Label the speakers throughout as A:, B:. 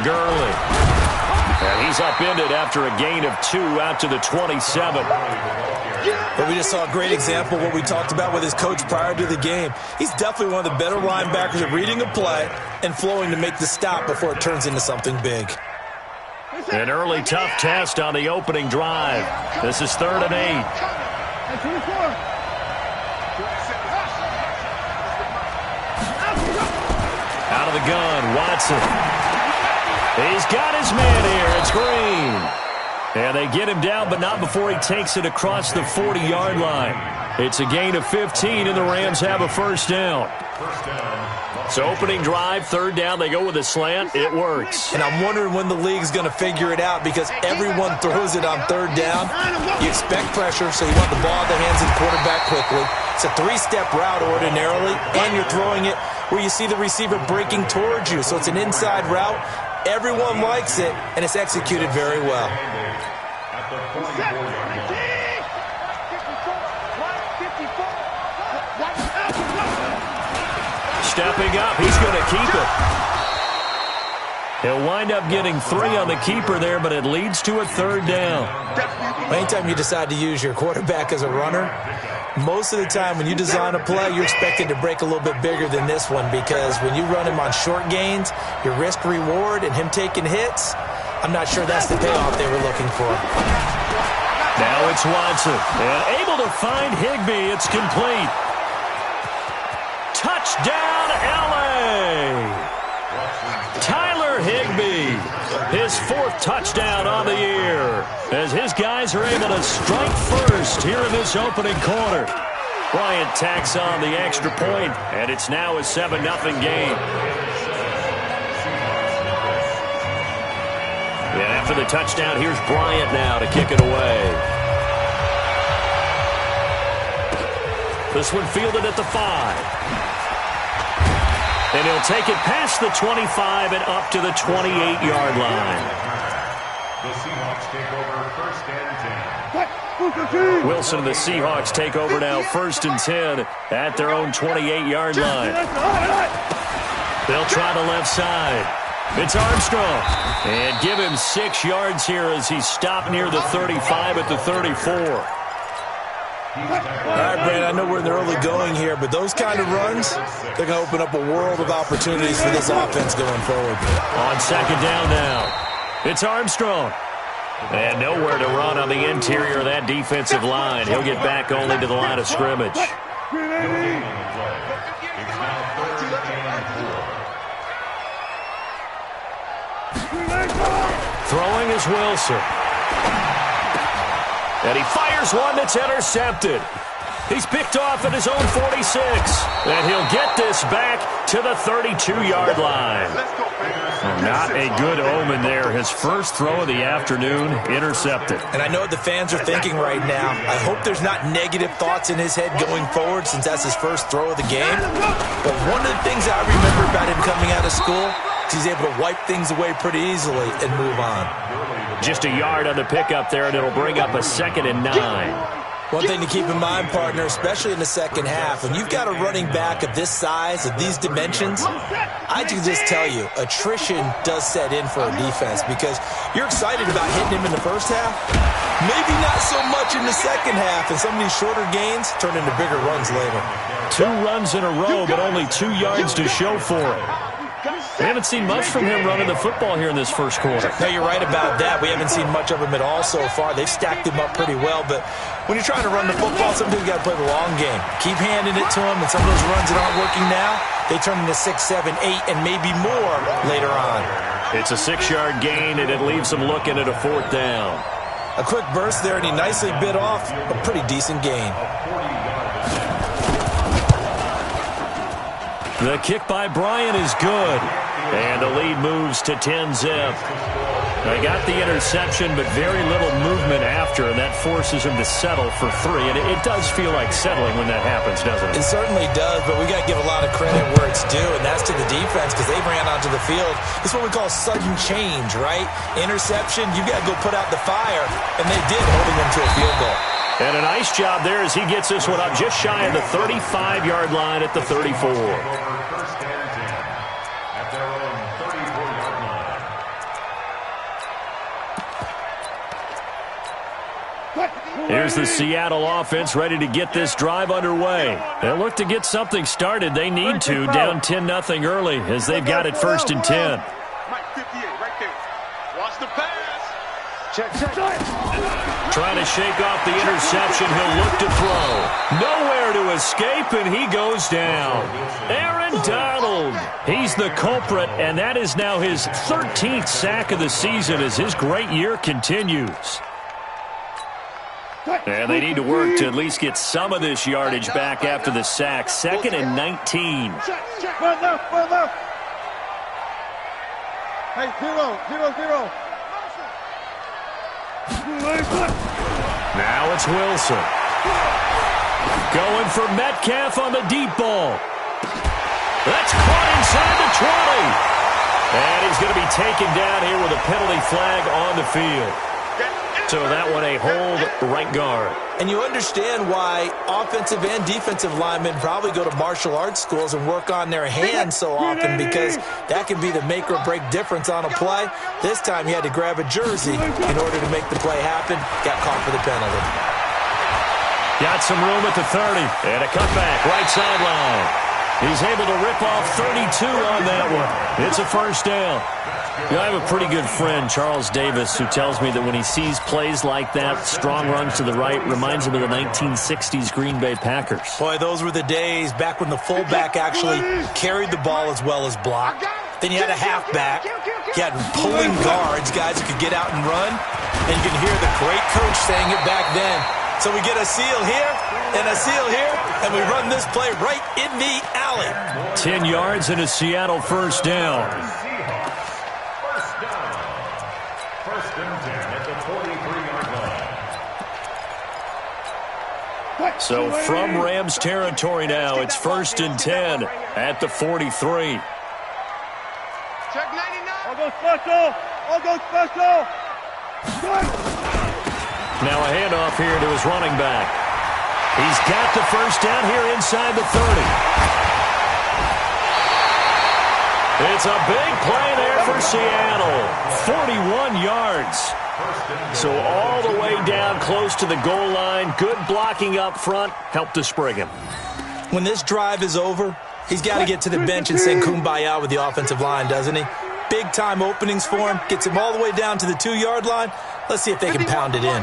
A: Gurley. And he's upended after a gain of 2 out to the 27.
B: But we just saw a great example of what we talked about with his coach prior to the game. He's definitely one of the better linebackers at reading a play and flowing to make the stop before it turns into something big.
A: An early tough test on the opening drive. This is 3rd and 8. Out of the gun, Watson. He's got his man here. It's Green. And they get him down, but not before he takes it across the 40-yard line. It's a gain of 15, and the Rams have a first down. So opening drive, 3rd down, they go with a slant. It works.
B: And I'm wondering when the league's going to figure it out because everyone throws it on 3rd down. You expect pressure, so you want the ball in the hands of the quarterback quickly. It's a 3-step route ordinarily, and you're throwing it where you see the receiver breaking towards you. So it's an inside route. Everyone likes it, and it's executed very well.
A: Stepping up, he's going to keep it. He'll wind up getting 3 on the keeper there, but it leads to a 3rd down.
B: Anytime you decide to use your quarterback as a runner, most of the time when you design a play, you're expected to break a little bit bigger than this one because when you run him on short gains, your risk-reward and him taking hits, I'm not sure that's the payoff they were looking for.
A: Now it's Watson, and able to find Higbee. It's complete. Touchdown, L.A. Tyler Higbee, his 4th touchdown on the year, as his guys are able to strike first here in this opening quarter. Bryant tacks on the extra point, and it's now a 7-0 game. And after the touchdown, here's Bryant now to kick it away. This one fielded at the 5. And he'll take it past the 25 and up to the 28-yard line.
C: The Seahawks take over 1st and 10.
A: Wilson and the Seahawks take over now 1st and 10 at their own 28-yard line. They'll try the left side. It's Armstrong. And give him 6 yards here as he's stopped near the 35 at the 34.
B: All right, Brad, I know we're in the early going here, but those kind of runs, they're going to open up a world of opportunities for this offense going forward.
A: On 2nd down now, it's Armstrong. And nowhere to run on the interior of that defensive line. He'll get back only to the line of scrimmage. Throwing is Wilson. And he fires one that's intercepted. He's picked off at his own 46. And he'll get this back to the 32-yard line. Not a good omen there. His first throw of the afternoon intercepted.
B: And I know what the fans are thinking right now. I hope there's not negative thoughts in his head going forward since that's his first throw of the game. But one of the things I remember about him coming out of school is he's able to wipe things away pretty easily and move on.
A: Just a yard on the pickup there, and it'll bring up a 2nd and 9.
B: One thing to keep in mind, partner, especially in the second half, when you've got a running back of this size, of these dimensions, I can just tell you, attrition does set in for a defense because you're excited about hitting him in the first half, maybe not so much in the second half, and some of these shorter gains turn into bigger runs later.
A: 2 runs in a row, but only 2 yards to show for it. We haven't seen much from him running the football here in this first quarter.
B: No, you're right about that. We haven't seen much of him at all so far. They've stacked him up pretty well, but when you're trying to run the football, sometimes you got to play the long game. Keep handing it to him, and some of those runs that aren't working now, they turn into 6, 7, 8, and maybe more later on.
A: It's a 6-yard gain, and it leaves him looking at a 4th down.
B: A quick burst there, and he nicely bit off a pretty decent gain.
A: The kick by Bryant is good. And the lead moves to 10-zip. They got the interception, but very little movement after, and that forces him to settle for 3. And it does feel like settling when that happens, doesn't it?
B: It certainly does, but we got to give a lot of credit where it's due, and that's to the defense because they ran onto the field. It's what we call sudden change, right? Interception, you got to go put out the fire, and they did, holding them to a field goal.
A: And a nice job there as he gets this one up just shy of the 35-yard line at the 34. Here's the Seattle offense ready to get this drive underway. They'll look to get something started. They need to, down 10-0 early as they've got it 1st and 10.
D: Mike 58 right there. Watch the pass. Check.
A: Trying to shake off the interception. He'll look to throw. Nowhere to escape, and he goes down. Aaron Donald. He's the culprit, and that is now his 13th sack of the season as his great year continues. And they need to work to at least get some of this yardage back after the sack. 2nd and 19.
D: Check. Left. Hey, 0.
A: Now it's Wilson. Going for Metcalf on the deep ball. That's caught inside the 20. And he's going to be taken down here with a penalty flag on the field. So that one a hold right guard.
B: And you understand why offensive and defensive linemen probably go to martial arts schools and work on their hands so often, because that can be the make or break difference on a play. This time he had to grab a jersey in order to make the play happen. Got caught for the penalty.
A: Got some room at the 30. And a cutback right sideline. He's able to rip off 32 on that one. It's a 1st down. You know, I have a pretty good friend, Charles Davis, who tells me that when he sees plays like that, strong runs to the right, reminds him of the 1960s Green Bay Packers.
B: Boy, those were the days back when the fullback actually carried the ball as well as blocked. Then you had a halfback. You had pulling guards, guys who could get out and run. And you can hear the great coach saying it back then. So we get a seal here and a seal here, and we run this play right in the alley.
A: 10 yards and a Seattle 1st down.
C: First and 10 at the 43-yard line.
A: So from Rams territory now, it's 1st and 10 at the 43.
D: Check 99.
E: I'll go special.
A: Now a handoff here to his running back. He's got the 1st down here inside the 30. It's a big play there for Seattle. 41 yards. So all the way down close to the goal line. Good blocking up front. Helped to spring him.
B: When this drive is over, he's got to get to the bench and sing Kumbaya with the offensive line, doesn't he? Big-time openings for him. Gets him all the way down to the 2-yard line. Let's see if they can pound it in.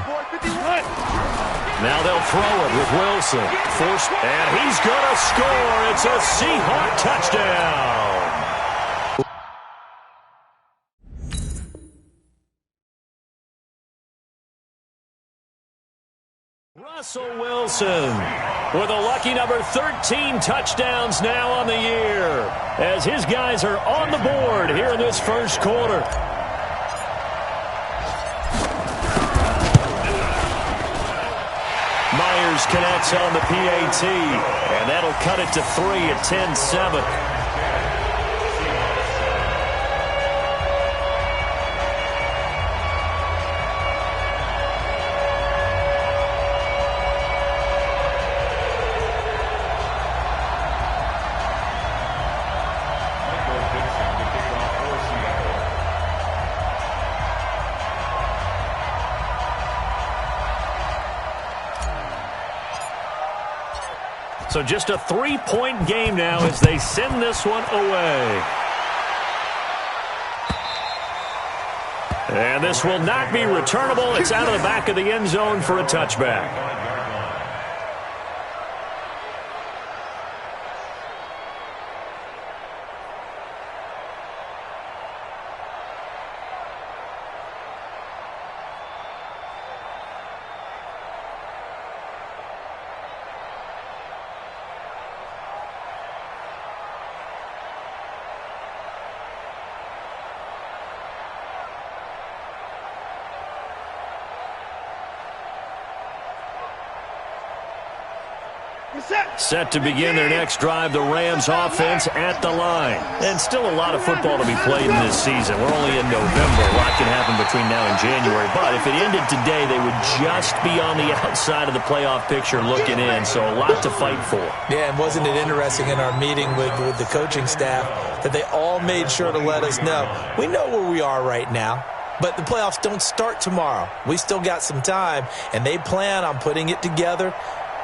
A: Now they'll throw it with Wilson. And he's going to score. It's a Seahawk touchdown. Russell Wilson with a lucky number 13 touchdowns now on the year as his guys are on the board here in this 1st quarter. Myers connects on the PAT, and that'll cut it to 3 at 10-7. So just a 3-point game now as they send this one away. And this will not be returnable. It's out of the back of the end zone for a touchback. Set to begin their next drive, the Rams offense at the line. And still a lot of football to be played in this season. We're only in November. A lot can happen between now and January. But if it ended today, they would just be on the outside of the playoff picture looking in. So a lot to fight for.
B: Yeah, and wasn't it interesting in our meeting with the coaching staff that they all made sure to let us know. We know where we are right now. But the playoffs don't start tomorrow. We still got some time, and they plan on putting it together,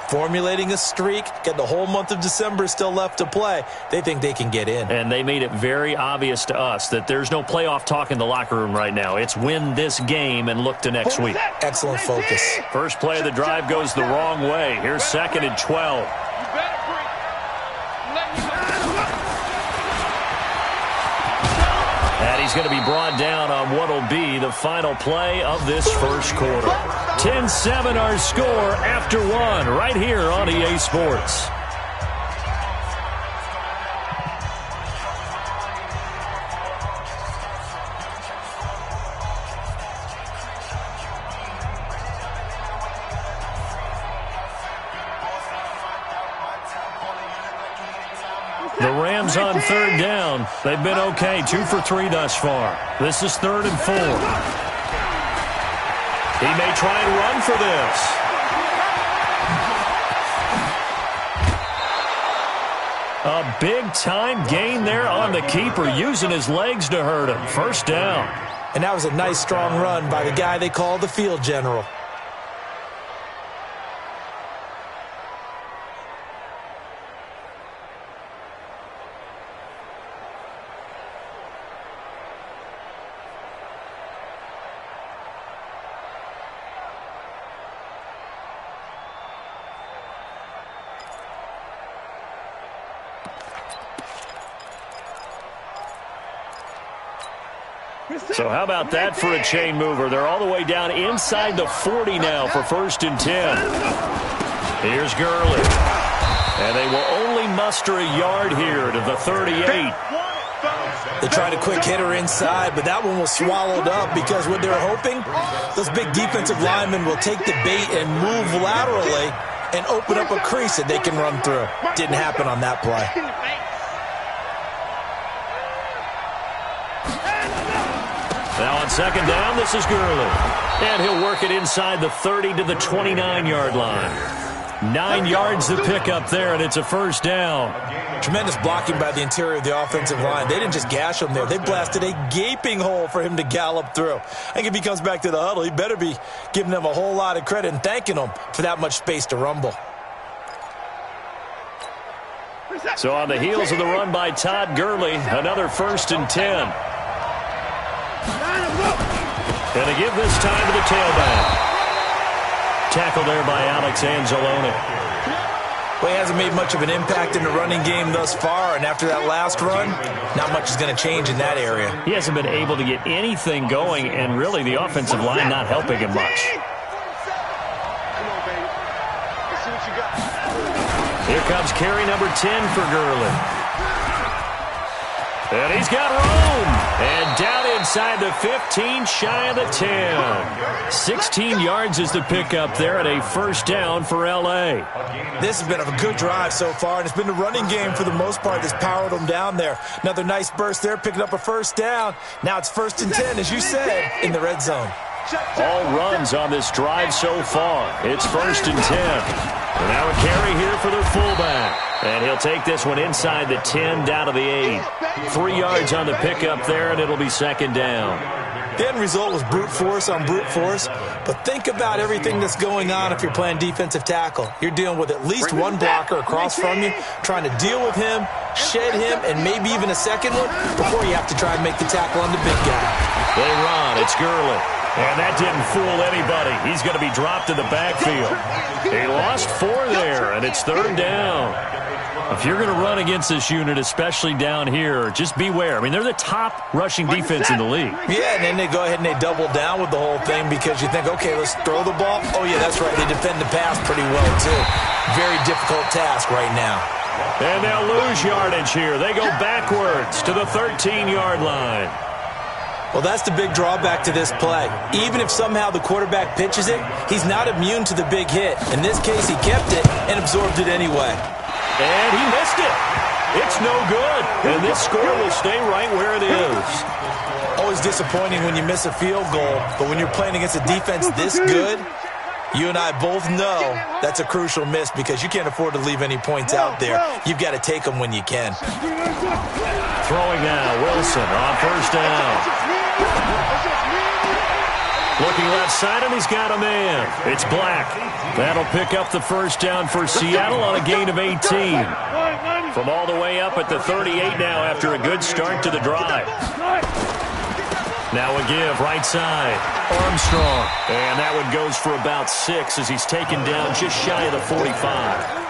B: formulating a streak, got the whole month of December still left to play. They think they can get in.
A: And they made it very obvious to us that there's no playoff talk in the locker room right now. It's win this game and look to next week.
B: Excellent focus.
A: First play of the drive goes the wrong way. Here's 2nd and 12. And he's going to be brought down on what will be the final play of this first quarter. 10-7 our score after one right here on EA Sports. The Rams on 3rd down. They've been okay, 2 for 3 thus far. This is 3rd and 4. He may try and run for this. A big-time gain there on the keeper, using his legs to hurt him. First down.
B: And that was a nice, strong run by the guy they call the field general.
A: So how about that for a chain mover? They're all the way down inside the 40 now for 1st and 10. Here's Gurley. And they will only muster a yard here to the 38.
B: They tried a quick hitter inside, but that one was swallowed up because what they're hoping, those big defensive linemen will take the bait and move laterally and open up a crease that they can run through. Didn't happen on that play.
A: Now on 2nd down, this is Gurley. And he'll work it inside the 30 to the 29-yard line. 9 yards to pick up there, and it's a 1st down.
B: Tremendous blocking by the interior of the offensive line. They didn't just gash him there. They blasted a gaping hole for him to gallop through. I think if he comes back to the huddle, he better be giving them a whole lot of credit and thanking them for that much space to rumble.
A: So on the heels of the run by Todd Gurley, another 1st and 10. And they give this time to the tailback. Tackle there by Alex Anzalone.
B: Well, he hasn't made much of an impact in the running game thus far, and after that last run, not much is going to change in that area.
A: He hasn't been able to get anything going, and really the offensive line not helping him much. Here comes carry number 10 for Gurley. And he's got room. And down inside the 15, shy of the 10. 16 yards is the pickup there at a 1st down for L.A.
B: This has been a good drive so far, and it's been the running game for the most part that's powered them down there. Another nice burst there, picking up a 1st down. Now it's 1st and 10, as you said, in the red zone.
A: All runs on this drive so far. It's 1st and 10. And now a carry here for their fullback. And he'll take this one inside the 10 down to the 8. 3 yards on the pickup there, and it'll be 2nd down.
B: The end result was brute force on brute force, but think about everything that's going on if you're playing defensive tackle. You're dealing with at least one blocker across from you, trying to deal with him, shed him, and maybe even a second one before you have to try and make the tackle on the big guy.
A: They run. It's Gurley. And that didn't fool anybody. He's going to be dropped in the backfield. He lost 4 there, and it's 3rd down. If you're going to run against this unit, especially down here, just beware. I mean, they're the top rushing defense in the league.
B: Yeah, and then they go ahead and they double down with the whole thing because you think, okay, let's throw the ball. Oh, yeah, that's right. They defend the pass pretty well, too. Very difficult task right now.
A: And they'll lose yardage here. They go backwards to the 13-yard line.
B: Well, that's the big drawback to this play. Even if somehow the quarterback pitches it, he's not immune to the big hit. In this case, he kept it and absorbed it anyway.
A: And he missed it. It's no good. And this score will stay right where it is.
B: Always disappointing when you miss a field goal, but when you're playing against a defense this good, you and I both know that's a crucial miss because you can't afford to leave any points out there. You've got to take them when you can.
A: Throwing now, Wilson on 1st down. Looking left side, and he's got a man. It's Black. That'll pick up the first down for Seattle on a gain of 18. From all the way up at the 38 now after a good start to the drive. Now a give, right side. Armstrong. And that one goes for about 6 as he's taken down just shy of the 45.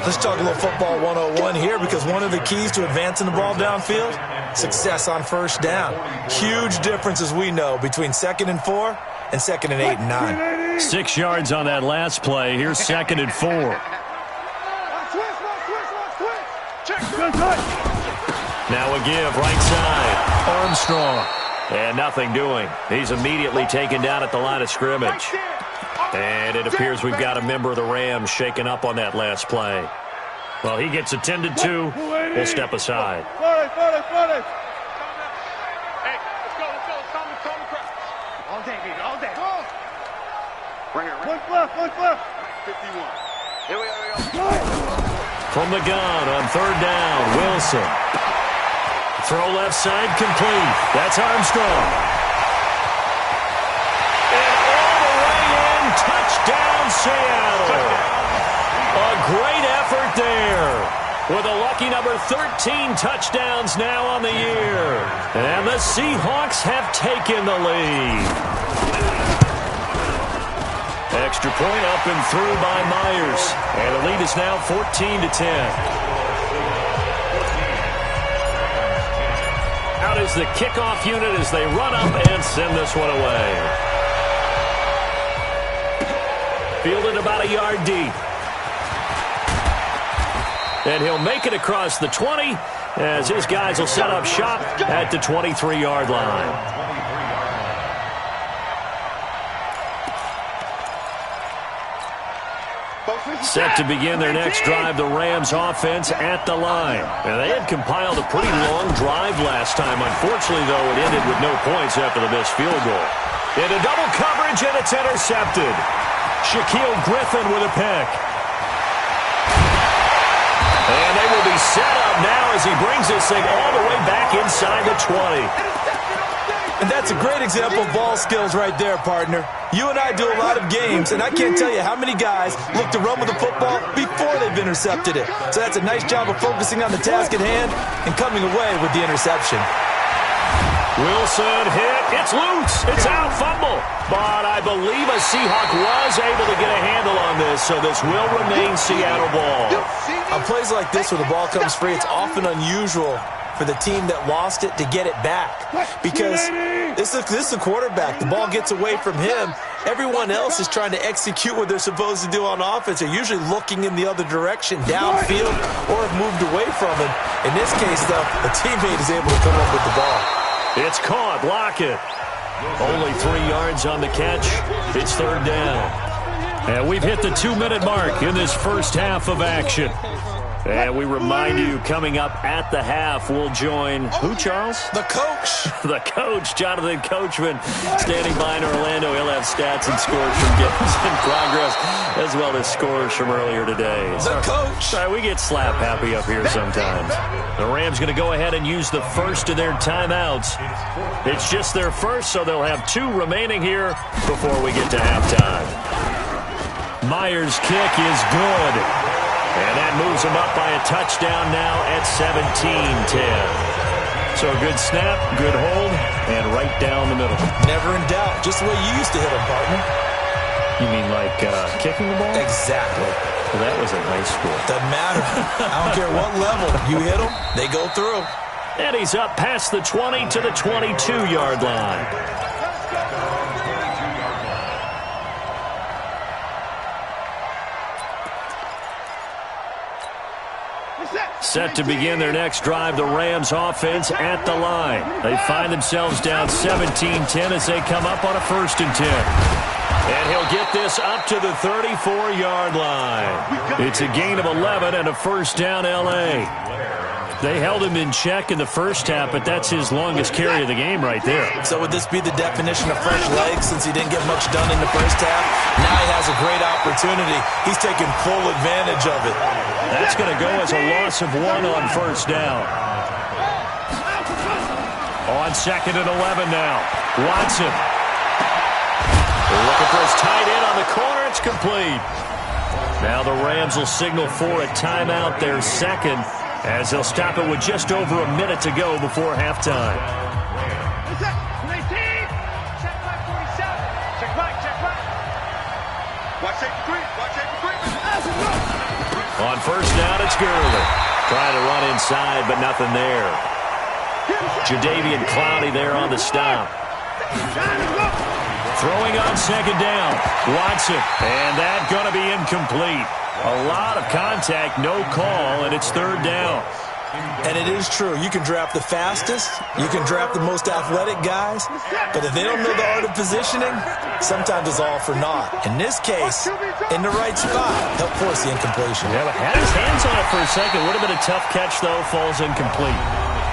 B: Let's talk a little football 101 here, because one of the keys to advancing the ball downfield, success on first down. Huge difference, as we know, between 2nd and 4 and 2nd and 8 and 9.
A: 6 yards on that last play. Here's 2nd and 4. Now a give, right side. Armstrong. And nothing doing. He's immediately taken down at the line of scrimmage. And it appears we've got a member of the Rams shaken up on that last play. Well, he gets attended to. We'll step aside.
D: Hey, let's go. Calm the crowd. All day, baby, all day. Right here.
E: One left.
D: 51. Here we go.
A: From the gun on 3rd down, Wilson. Throw left side complete. That's Armstrong. And all the way in, touchdown Seattle. A great effort there. With a lucky number 13 touchdowns now on the year. And the Seahawks have taken the lead. Extra point up and through by Myers. And the lead is now 14-10. Out is the kickoff unit as they run up and send this one away. Fielded about a yard deep. And he'll make it across the 20 as his guys will set up shop at the 23-yard line. Set to begin their next drive, the Rams offense at the line. And they had compiled a pretty long drive last time. Unfortunately, though, it ended with no points after the missed field goal. Into double coverage, and it's intercepted. Shaquille Griffin with a pick. And they will be set up now as he brings this thing all the way back inside the 20.
B: And that's a great example of ball skills right there, partner. You and I do a lot of games, and I can't tell you how many guys look to run with the football before they've intercepted it. So that's a nice job of focusing on the task at hand and coming away with the interception.
A: Wilson hit. It's loose. It's out. Fumble. But I believe a Seahawk was able to get a handle on this, so this will remain Seattle ball.
B: On plays like this where the ball comes free, it's often unusual for the team that lost it to get it back, because this is the quarterback. The ball gets away from him. Everyone else is trying to execute what they're supposed to do on offense. They're usually looking in the other direction, downfield, or have moved away from him. In this case, though, a teammate is able to come up with the ball.
A: It's caught. Lockett. Only 3 yards on the catch. It's 3rd down. And we've hit the 2-minute mark in this first half of action. And we remind you, coming up at the half, we'll join who, Charles?
B: The coach.
A: The coach, Jonathan Coachman, standing by in Orlando. He'll have stats and scores from games in progress, as well as scores from earlier today.
B: The coach.
A: Sorry, we get slap happy up here sometimes. The Rams going to go ahead and use the first of their timeouts. It's just their first, so they'll have 2 remaining here before we get to halftime. Myers' kick is good. And that moves him up by a touchdown now at 17-10. So a good snap, good hold, and right down the middle.
B: Never in doubt. Just the way you used to hit them, partner.
A: You mean like kicking the ball?
B: Exactly.
A: Well, that was in high school.
B: Doesn't matter. I don't care what level. You hit them, they go through.
A: And he's up past the 20 to the 22-yard line. Set to begin their next drive, the Rams offense at the line. They find themselves down 17-10 as they come up on a 1st and 10. And he'll get this up to the 34-yard line. It's a gain of 11 and a 1st down, L.A. They held him in check in the first half, but that's his longest carry of the game right there.
B: So would this be the definition of fresh legs since he didn't get much done in the first half? Now he has a great opportunity. He's taking full advantage of it.
A: That's going to go as a loss of 1 on 1st down. On 2nd and 11 now. Watson. They're looking for his tight end on the corner. It's complete. Now the Rams will signal for a timeout, their second, as they'll stop it with just over a minute to go before halftime.
D: Check back 47. Check back. Watch tape for three.
A: On first down, it's Gurley. Trying to run inside, but nothing there. Jadeveon Clowney there on the stop. Throwing on 2nd down. Watson. And that's going to be incomplete. A lot of contact, no call, and it's 3rd down.
B: And it is true. You can draft the fastest. You can draft the most athletic guys. But if they don't know the art of positioning, sometimes it's all for naught. In this case, in the right spot, help force the incompletion.
A: Yeah, but had his hands on it for a second. Would have been a tough catch, though. Falls incomplete.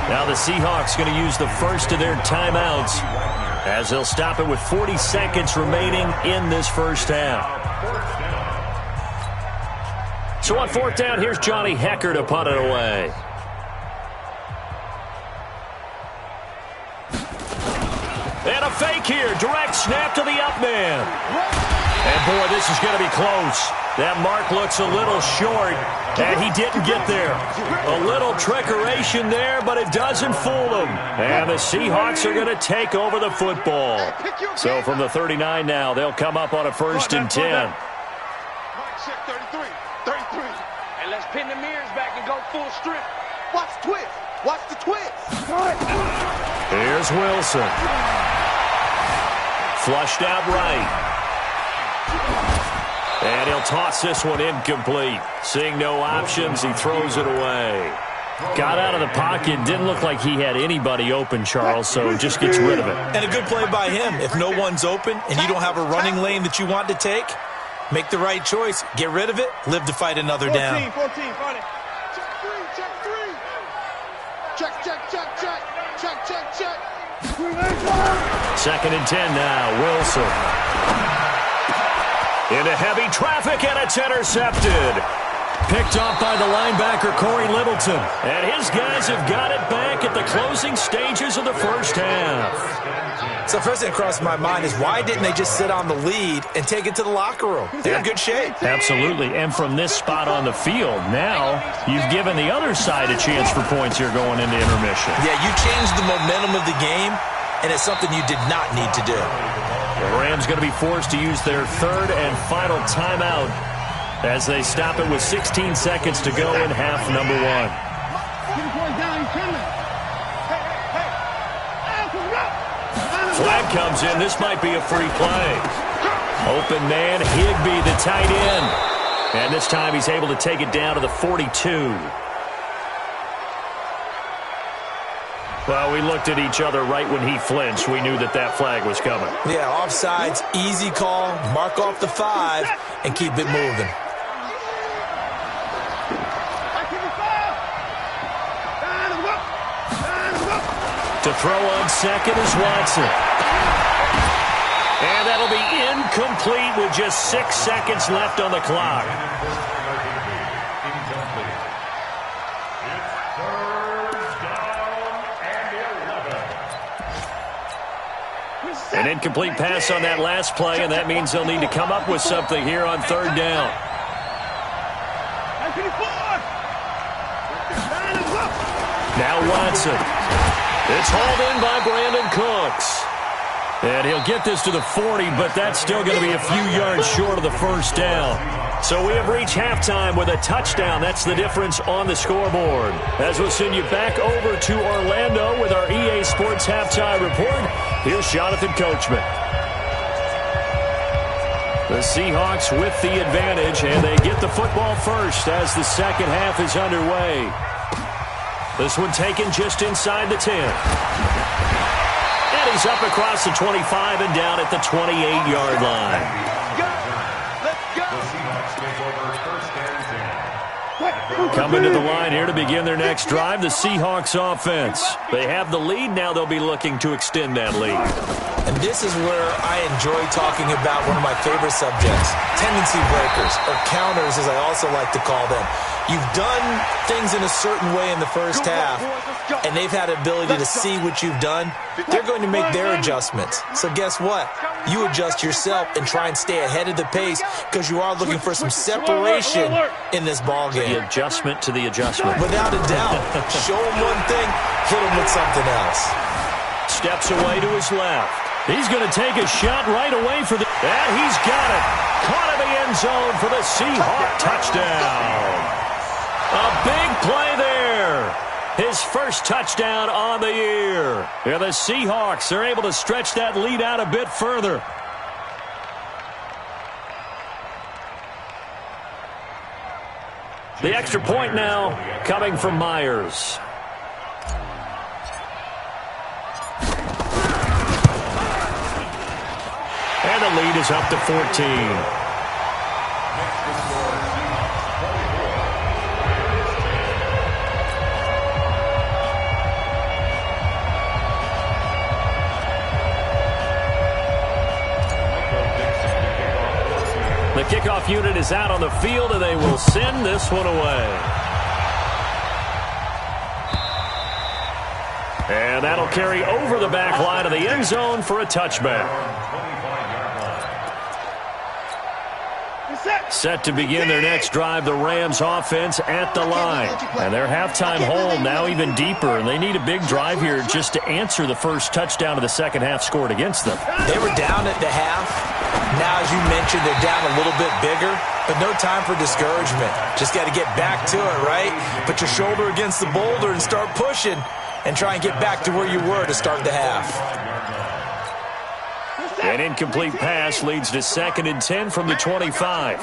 A: Now the Seahawks going to use the first of their timeouts as they'll stop it with 40 seconds remaining in this first half. So on 4th down, here's Johnny Hecker to punt it away. And a fake here. Direct snap to the up man. And, boy, this is going to be close. That mark looks a little short, and he didn't get there. A little trickeration there, but it doesn't fool him. And the Seahawks are going to take over the football. So from the 39 now, they'll come up on a 1st and 10.
D: Mark check 33. And let's pin the mirrors back and go full strip. Watch the twist.
A: Here's Wilson. Flushed out right. And he'll toss this one incomplete. Seeing no options, he throws it away. Got out of the pocket. Didn't look like he had anybody open, Charles, so just gets rid of it.
B: And a good play by him. If no one's open and you don't have a running lane that you want to take, make the right choice. Get rid of it. Live to fight another down.
E: 14, find it.
D: Check.
A: 2nd and 10 now. Wilson. Into heavy traffic, and it's intercepted. Picked off by the linebacker, Corey Littleton. And his guys have got it back at the closing stages of the first half.
B: So first thing that crossed my mind is why didn't they just sit on the lead and take it to the locker room? They're in good shape.
A: Absolutely. And from this spot on the field, now you've given the other side a chance for points here going into intermission.
B: Yeah, you changed the momentum of the game, and it's something you did not need to do.
A: The Rams going to be forced to use their 3rd and final timeout as they stop it with 16 seconds to go in half number 1. Flag comes in. This might be a free play. Open man, Higbee, the tight end. And this time he's able to take it down to the 42. Well, we looked at each other right when he flinched. We knew that that flag was coming.
B: Yeah, offsides, easy call, mark off the 5, and keep it moving.
A: To throw on 2nd is Watson. And that'll be incomplete with just 6 seconds left on the clock. An incomplete pass on that last play, and that means they'll need to come up with something here on 3rd down. Now Watson. It's hauled in by Brandon Cooks. And he'll get this to the 40, but that's still going to be a few yards short of the first down. So we have reached halftime with a touchdown. That's the difference on the scoreboard. As we'll send you back over to Orlando with our EA Sports Halftime Report, here's Jonathan Coachman. The Seahawks with the advantage, and they get the football first as the second half is underway. This one taken just inside the 10. And he's up across the 25 and down at the 28-yard line.
D: Let's go.
A: Coming to the line here to begin their next drive, the Seahawks offense. They have the lead. Now they'll be looking to extend that lead.
B: And this is where I enjoy talking about one of my favorite subjects, tendency breakers, or counters as I also like to call them. You've done things in a certain way in the first half, and they've had the ability to see what you've done. They're going to make their adjustments. So guess what? You adjust yourself and try and stay ahead of the pace because you are looking for some separation in this ball game.
A: The adjustment to the adjustment.
B: Without a doubt. Show them one thing, hit them with something else.
A: Steps away to his left. He's going to take a shot right away for the... And he's got it. Caught in the end zone for the Seahawk touchdown. A big play there. His first touchdown on the year. And the Seahawks are able to stretch that lead out a bit further. The extra point now coming from Myers. And the lead is up to 14. The kickoff unit is out on the field, and they will send this one away. And that'll carry over the back line of the end zone for a touchback. Set to begin their next drive, the Rams offense at the line. And their halftime hole now even deeper, and they need a big drive here just to answer the first touchdown of the second half scored against them.
B: They were down at the half. Now, as you mentioned, they're down a little bit bigger, but no time for discouragement. Just got to get back to it, right? Put your shoulder against the boulder and start pushing and try and get back to where you were to start the half.
A: An incomplete pass leads to 2nd and 10 from the 25.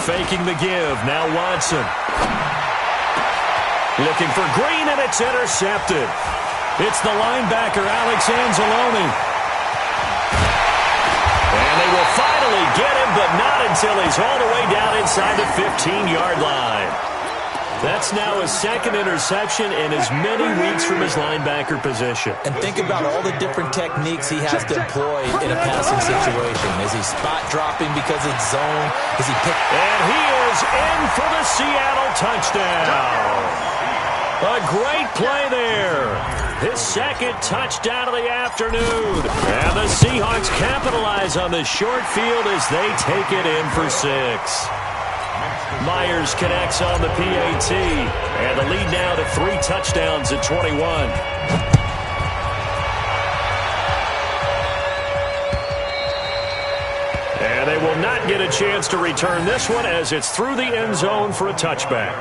A: Faking the give. Now Watson. Looking for Green, and it's intercepted. It's the linebacker, Alex Anzalone. And they will finally get him, but not until he's all the way down inside the 15-yard line. That's now his second interception in as many weeks from his linebacker position.
B: And think about all the different techniques he has to employ in a passing situation. Is he spot dropping because it's zone? Is he pick?
A: And he is in for the Seattle touchdown. A great play there. His second touchdown of the afternoon. And the Seahawks capitalize on the short field as they take it in for 6. Myers connects on the PAT. And the lead now to 3 touchdowns at 21. And they will not get a chance to return this one as it's through the end zone for a touchback.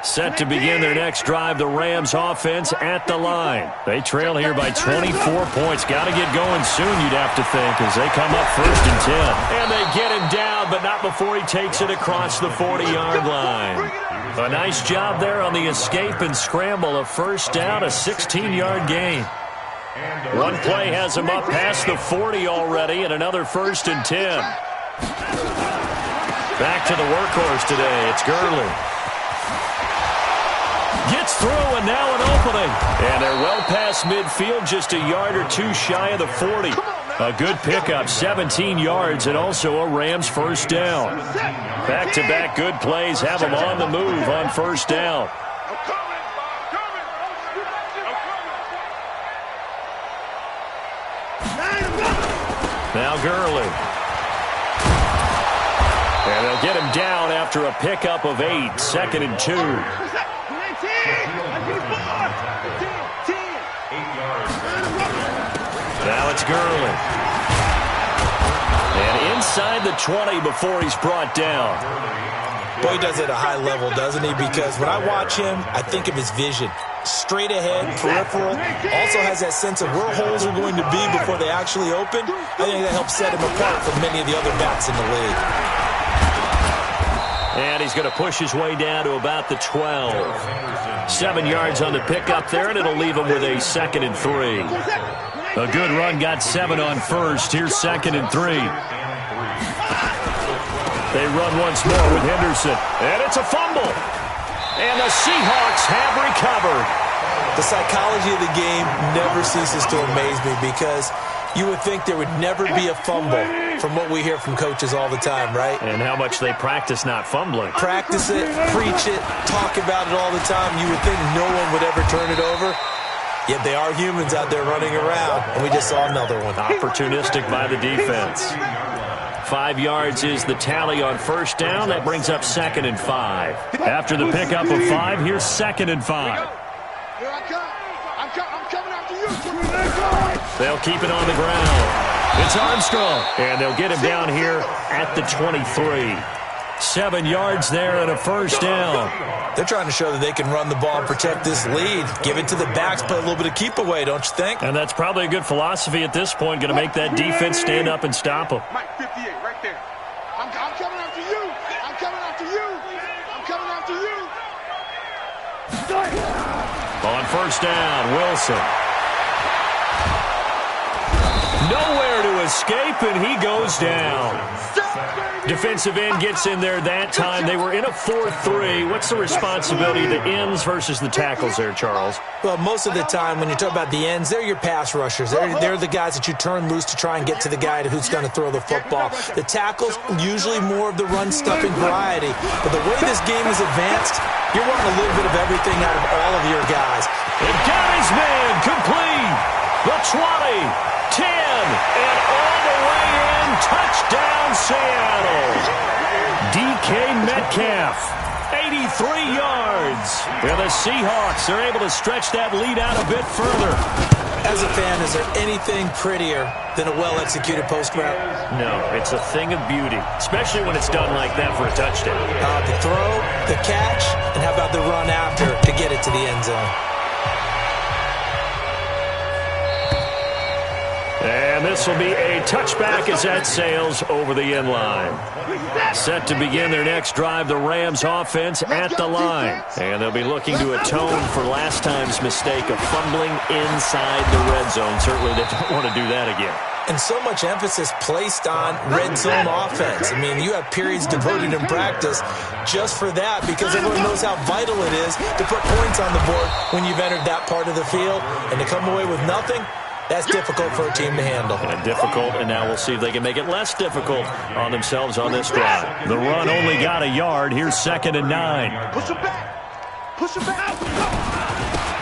A: Set to begin their next drive, the Rams offense at the line. They trail here by 24 points. Got to get going soon, you'd have to think, as they come up 1st and 10. And they get him down, but not before he takes it across the 40-yard line. A nice job there on the escape and scramble. A first down, a 16-yard gain. One play has him up past the 40 already, and another 1st and 10. Back to the workhorse today. It's Gurley. Gets through, and now an opening. And they're well past midfield, just a yard or 2 shy of the 40. A good pickup, 17 yards, and also a Rams first down. Back-to-back good plays have them on the move on first down. Now Gurley. And they'll get him down after a pickup of 8, 2nd and 2.
C: 8 yards.
A: Now it's Gurley. And inside the 20 before he's brought down.
B: Boy, he does it at a high level, doesn't he? Because when I watch him, I think of his vision. Straight ahead, peripheral. Also has that sense of where holes are going to be before they actually open. I think that helps set him apart from many of the other backs in the league.
A: And he's going to push his way down to about the 12. 7 yards on the pickup there, and it'll leave him with a 2nd and 3. A good run, got 7 on first. Here's 2nd and 3. They run once more with Henderson, and it's a fumble. And the Seahawks have recovered.
B: The psychology of the game never ceases to amaze me because you would think there would never be a fumble from what we hear from coaches all the time, right?
A: And how much they practice not fumbling.
B: Practice it, preach it, talk about it all the time. You would think no one would ever turn it over. Yet they are humans out there running around, and we just saw another one.
A: Opportunistic by the defense. 5 yards is the tally on first down. That brings up 2nd and 5. After the pickup of 5, here's 2nd and 5.
D: Here I come. I'm coming after you.
A: They'll keep it on the ground. It's Armstrong. And they'll get him down here at the 23. 7 yards there and a first down.
B: They're trying to show that they can run the ball and protect this lead. Give it to the backs, play a little bit of keep away, don't you think?
A: And that's probably a good philosophy at this point. Going to make that defense stand up and stop them.
D: Mike 58 right there. I'm coming after you. I'm coming after you. I'm coming after you.
A: On first down, Wilson. Nowhere to escape, and he goes down. Defensive end gets in there that time. They were in a 4-3. What's the responsibility of the ends versus the tackles there, Charles?
B: Well, most of the time when you talk about the ends, they're your pass rushers. They're the guys that you turn loose to try and get to the guy who's going to throw the football. The tackles, usually more of the run-stuffing variety. But the way this game is advanced, you're wanting a little bit of everything out of all of your guys.
A: And got his man complete. The 20, 10, and all the way in. Touchdown, Seattle. DK Metcalf, 83 yards. And the Seahawks are able to stretch that lead out a bit further.
B: As a fan, is there anything prettier than a well-executed post route?
A: No, it's a thing of beauty, especially when it's done like that for a touchdown.
B: The throw, the catch, and how about the run after to get it to the end zone?
A: And this will be a touchback as that sails over the end line. Set to begin their next drive, the Rams offense at the line. And they'll be looking to atone for last time's mistake of fumbling inside the red zone. Certainly they don't want to do that again.
B: And so much emphasis placed on red zone offense. I mean, you have periods devoted in practice just for that because everyone knows how vital it is to put points on the board when you've entered that part of the field. And to come away with nothing, that's difficult for a team to handle.
A: And difficult, and now we'll see if they can make it less difficult on themselves on this drive. The run only got a yard. Here's 2nd and 9.
D: Push him back. Push him back.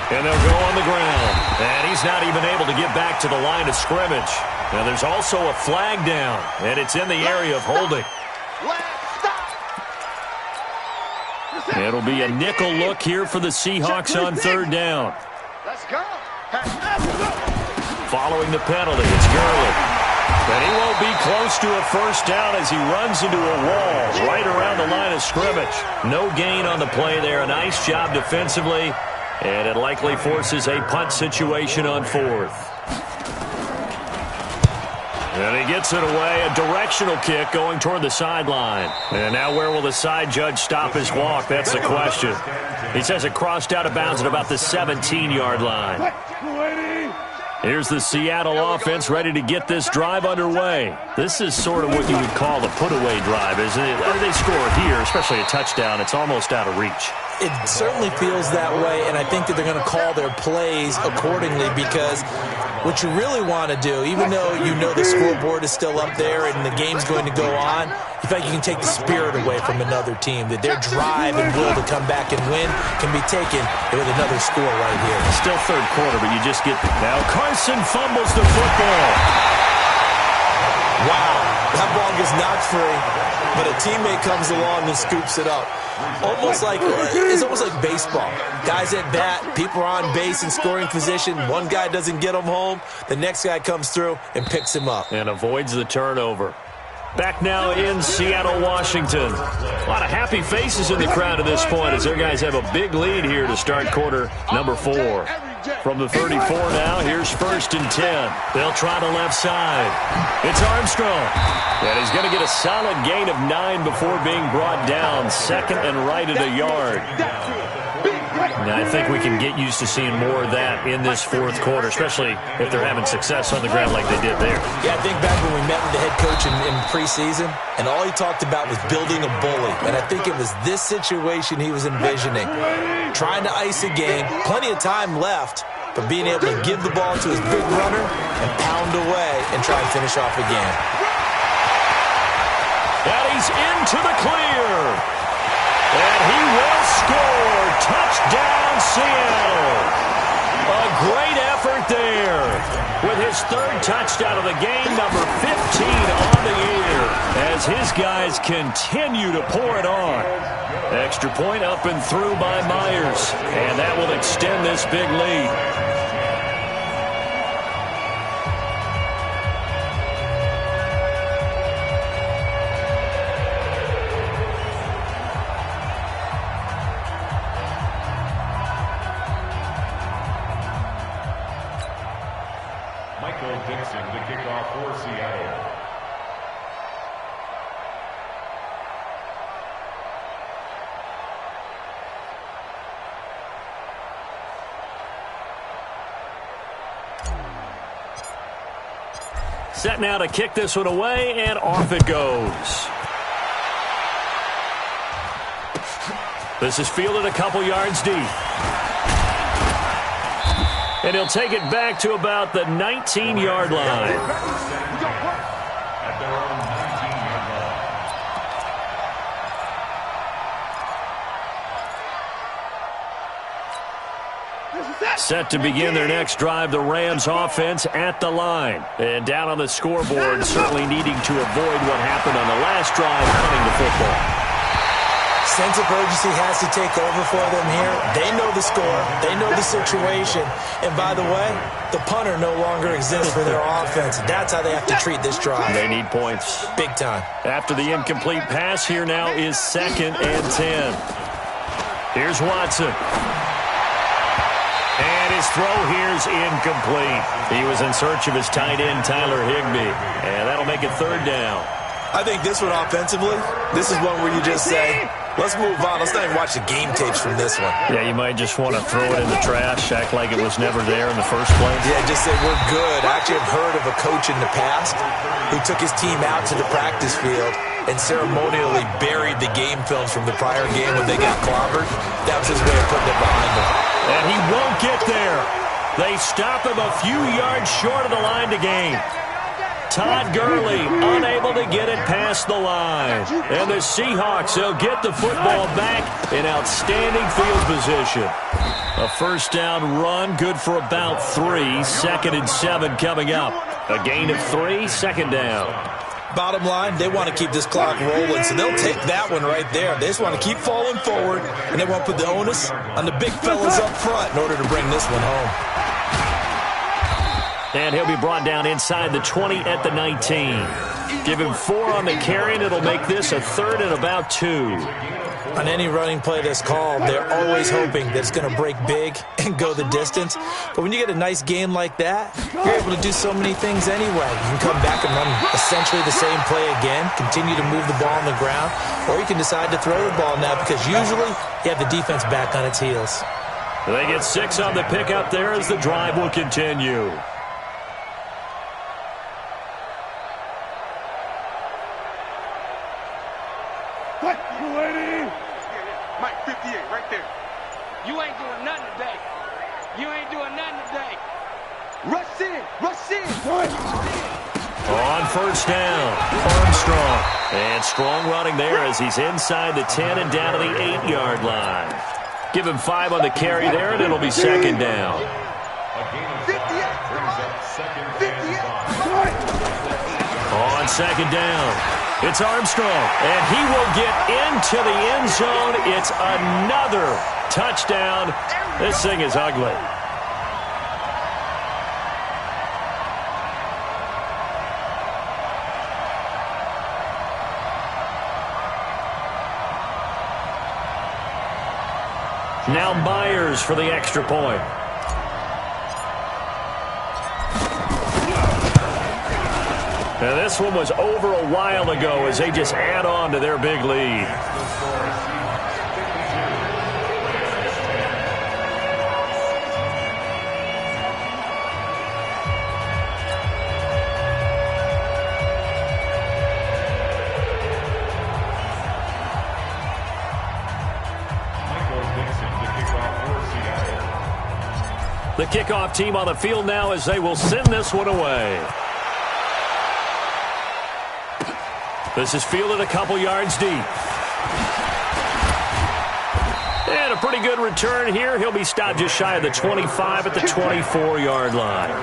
A: And they'll go on the ground. And he's not even able to get back to the line of scrimmage. Now there's also a flag down, and it's in the area of holding. It'll be a nickel look here for the Seahawks on 3rd down.
D: Let's go.
A: Following the penalty, it's Gurley. And he won't be close to a first down as he runs into a wall right around the line of scrimmage. No gain on the play there. A nice job defensively. And it likely forces a punt situation on 4th. And he gets it away. A directional kick going toward the sideline. And now where will the side judge stop his walk? That's the question. He says it crossed out of bounds at about the 17-yard line. Here's the Seattle offense ready to get this drive underway. This is sort of what you would call the put-away drive, isn't it? They score here, especially a touchdown. It's almost out of reach.
B: It certainly feels that way, and I think that they're going to call their plays accordingly because what you really want to do, even though you know the scoreboard is still up there and the game's going to go on, you think you can take the spirit away from another team, that their drive and will to come back and win can be taken with another score right here.
A: Still 3rd quarter, but you just get... Now Carson fumbles the football.
B: Wow. That ball gets knocked free, but a teammate comes along and scoops it up. It's almost like baseball. Guys at bat, people are on base in scoring position. One guy doesn't get him home. The next guy comes through and picks him up.
A: And avoids the turnover. Back now in Seattle, Washington. A lot of happy faces in the crowd at this point as their guys have a big lead here to start quarter number 4. From the 34 now, here's 1st and 10. They'll try the left side. It's Armstrong. And he's going to get a solid gain of 9 before being brought down. Second and right at a yard. Now, I think we can get used to seeing more of that in this 4th quarter, especially if they're having success on the ground like they did there.
B: Yeah, I think back when we met with the head coach in preseason, and all he talked about was building a bully. And I think it was this situation he was envisioning. Trying to ice a game, plenty of time left, but being able to give the ball to his big runner and pound away and try and finish off a game.
A: And he's into the clear. And he will score. Touchdown, Seattle. A great effort there. With his 3rd touchdown of the game, number 15 on the year, as his guys continue to pour it on. Extra point up and through by Myers. And that will extend this big lead. Set now to kick this one away, and off it goes. This is fielded a couple yards deep. And he'll take it back to about the 19-yard line. Set to begin their next drive, the Rams offense at the line. And down on the scoreboard, certainly needing to avoid what happened on the last drive, punting the football.
B: Sense of urgency has to take over for them here. They know the score. They know the situation. And by the way, the punter no longer exists for their offense. That's how they have to treat this drive.
A: They need points.
B: Big time.
A: After the incomplete pass, here now is 2nd and 10. Here's Watson. And his throw here's incomplete. He was in search of his tight end, Tyler Higbee. And that'll make it 3rd down.
B: I think this one offensively, this is one where you just say, let's move on. Let's not even watch the game tapes from this one.
A: Yeah, you might just want to throw it in the trash, act like it was never there in the first place.
B: Yeah, just say we're good. I actually have heard of a coach in the past who took his team out to the practice field and ceremonially buried the game films from the prior game when they got clobbered. That was his way of putting it behind them.
A: And he won't get there. They stop him a few yards short of the line to gain. Todd Gurley unable to get it past the line. And the Seahawks, they'll get the football back in outstanding field position. A 1st down run, good for about 3. 2nd and 7 coming up. A gain of 3, 2nd down.
B: Bottom line, they want to keep this clock rolling, so they'll take that one right there. They just want to keep falling forward, and they want to put the onus on the big fellas up front in order to bring this one home.
A: And he'll be brought down inside the 20 at the 19. Give him 4 on the carry, and it'll make this a 3rd and about 2.
B: On any running play that's called, they're always hoping that it's going to break big and go the distance. But when you get a nice game like that, you're able to do so many things anyway. You can come back and run essentially the same play again, continue to move the ball on the ground, or you can decide to throw the ball now because usually you have the defense back on its heels.
A: They get 6 on the pickup there as the drive will continue.
D: Mike, 58, right there. You ain't doing nothing today. You ain't doing nothing today. Rush in, rush in.
A: On 1st down, Armstrong. And strong running there as he's inside the 10 and down to the 8-yard line. Give him 5 on the carry there, and it'll be 2nd down.
D: 58, 58.
A: On second down, it's Armstrong, and he will get into the end zone. It's another touchdown. This thing is ugly. Now Myers for the extra point. Now this one was over a while ago as they just add on to their big lead. The kickoff team on the field now as they will send this one away. This is fielded a couple yards deep. And a pretty good return here. He'll be stopped just shy of the 25 at the 24-yard line.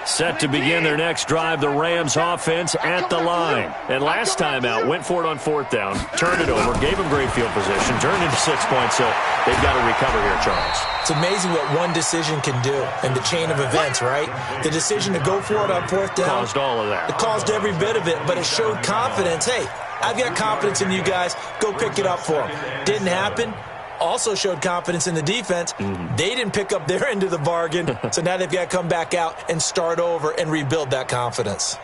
A: Set to begin their next drive, the Rams offense at the line. And last time out, went for it on fourth down, turned it over, gave them great field position, turned into 6 points, so they've got to recover here, Charles.
B: It's amazing what one decision can do in the chain of events, right? The decision to go for it on fourth down.
A: Caused all of that.
B: It caused every bit of it, but it showed confidence. Hey, I've got confidence in you guys. Go pick it up for them. Didn't happen. Also showed confidence in the defense. They didn't pick up their end of the bargain, so now they've got to come back out and start over and rebuild that confidence.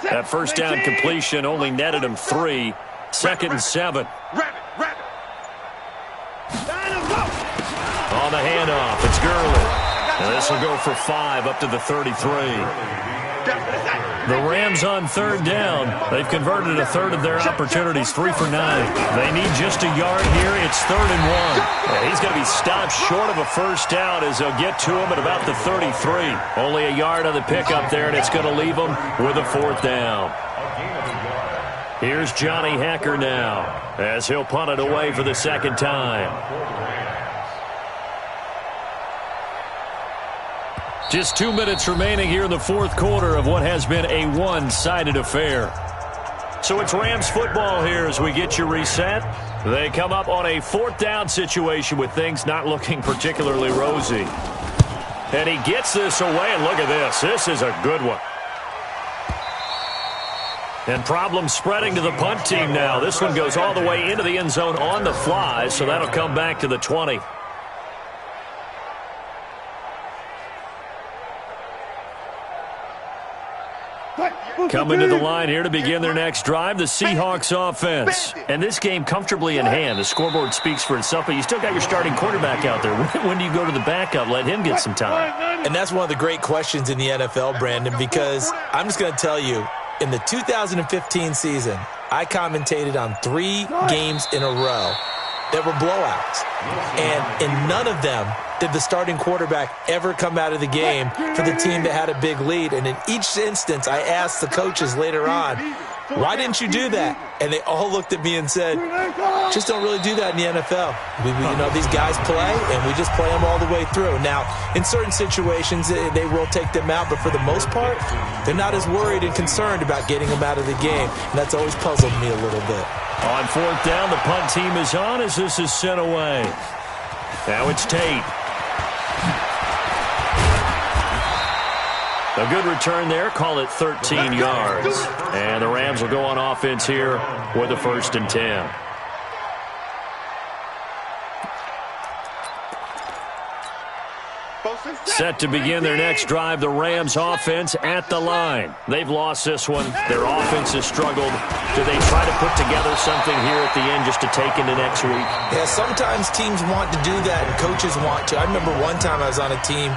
A: That first down completion only netted him 3. Second and 7. On the handoff, it's Gurley. And this will go for 5 up to the 33. The Rams on third down. They've converted a third of their opportunities, 3 for 9. They need just a yard here. It's 3rd and 1. And he's going to be stopped short of a first down as they'll get to him at about the 33. Only a yard on the pickup there, and it's going to leave him with a 4th down. Here's Johnny Hacker now as he'll punt it away for the second time. Just 2 minutes remaining here in the fourth quarter of what has been a one-sided affair. So it's Rams football here as we get you reset. They come up on a 4th down situation with things not looking particularly rosy. And he gets this away, and look at this. This is a good one. And problems spreading to the punt team now. This one goes all the way into the end zone on the fly, so that'll come back to the 20. Coming to the line here to begin their next drive, the Seahawks offense. And this game comfortably in hand. The scoreboard speaks for itself, but you still got your starting quarterback out there. When do you go to the backup? Let him get some time.
B: And that's one of the great questions in the NFL, Brandon, because I'm just going to tell you, in the 2015 season, I commentated on 3 games in a row that were blowouts. And in none of them did the starting quarterback ever come out of the game for the team that had a big lead. And in each instance, I asked the coaches later on, why didn't you do that? And they all looked at me and said, just don't really do that in the NFL. These guys play, and we just play them all the way through. Now, in certain situations, they will take them out, but for the most part, they're not as worried and concerned about getting them out of the game. And that's always puzzled me a little bit.
A: On 4th down, the punt team is on as this is sent away. Now it's Tate. A good return there. Call it 13 yards. And the Rams will go on offense here with a 1st and 10. Set to begin their next drive, the Rams offense at the line. They've lost this one. Their offense has struggled. Do they try to put together something here at the end just to take into next week?
B: Yeah, sometimes teams want to do that and coaches want to. I remember one time I was on a team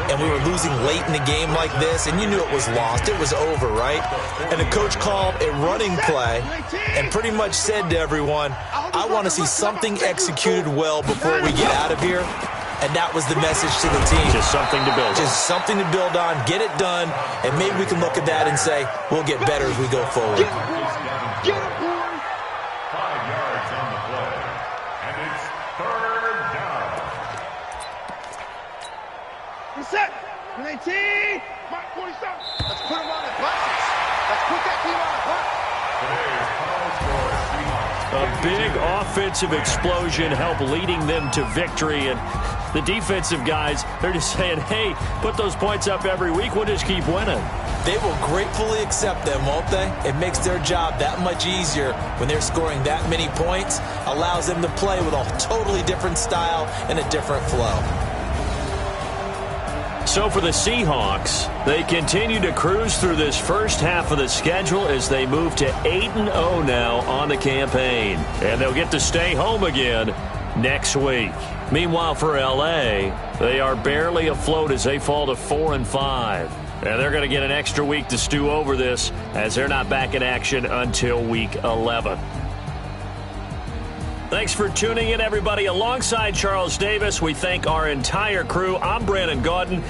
B: and we were losing late in the game like this, and you knew it was lost. It was over, right? And the coach called a running play and pretty much said to everyone, I want to see something executed well before we get out of here. and that was the message to the team.
A: Just something to build on.
B: Just something to build on, get it done, and maybe we can look at that and say, we'll get better as we go forward.
D: Get it, boy.
C: 5 yards on the play. And it's third down.
E: Reset. 19.
D: Mark 47. Let's put him on the buses. Let's put that team on the bus.
C: Today's final score, Seahawks.
A: A big offensive explosion helped leading them to victory. And the defensive guys, they're just saying, hey, put those points up every week. We'll just keep winning.
B: They will gratefully accept them, won't they? It makes their job that much easier when they're scoring that many points. Allows them to play with a totally different style and a different flow.
A: So for the Seahawks, they continue to cruise through this first half of the schedule as they move to 8-0 now on the campaign. And they'll get to stay home again next week. Meanwhile, for L.A., they are barely afloat as they fall to 4-5. And they're going to get an extra week to stew over this as they're not back in action until week 11. Thanks for tuning in, everybody. Alongside Charles Davis, we thank our entire crew. I'm Brandon Gaudin.